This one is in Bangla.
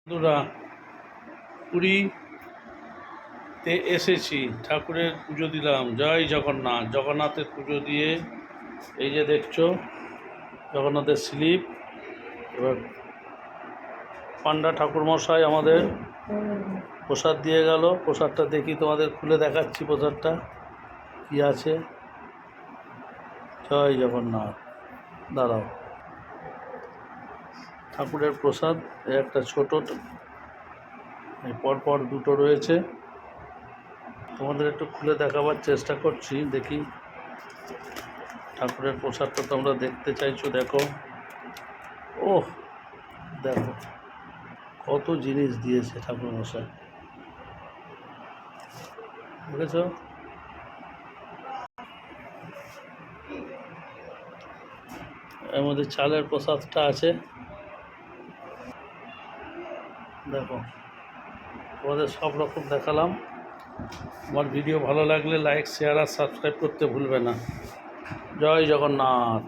বন্ধুরা, পুরীতে এসেছি, ঠাকুরের পুজো দিলাম। জয় জগন্নাথ। জগন্নাথের পুজো দিয়ে এই যে দেখছো জগন্নাথের স্লিপ। এবার পান্ডা ঠাকুরমশাই আমাদের প্রসাদ দিয়ে গেল। প্রসাদটা দেখি, তোমাদের খুলে দেখাচ্ছি প্রসাদটা কী আছে। জয় জগন্নাথ। দাঁড়াও, ঠাকুরের প্রসাদ একটা ছোট, পরপর দুটো রয়েছে। তোমাদের একটু খুলে দেখাবার চেষ্টা করছি, দেখি ঠাকুরের প্রসাদটা তোমরা দেখতে চাইছো। দেখো, ওহ দেখো কত জিনিস দিয়েছে ঠাকুর মশাই, বুঝেছ? এর মধ্যে চালের প্রসাদটা আছে, দেখো। তোমাদের সব রকম দেখালাম। আমার ভিডিও ভালো লাগলে লাইক, শেয়ার আর সাবস্ক্রাইব করতে ভুলবে না। জয় জগন্নাথ।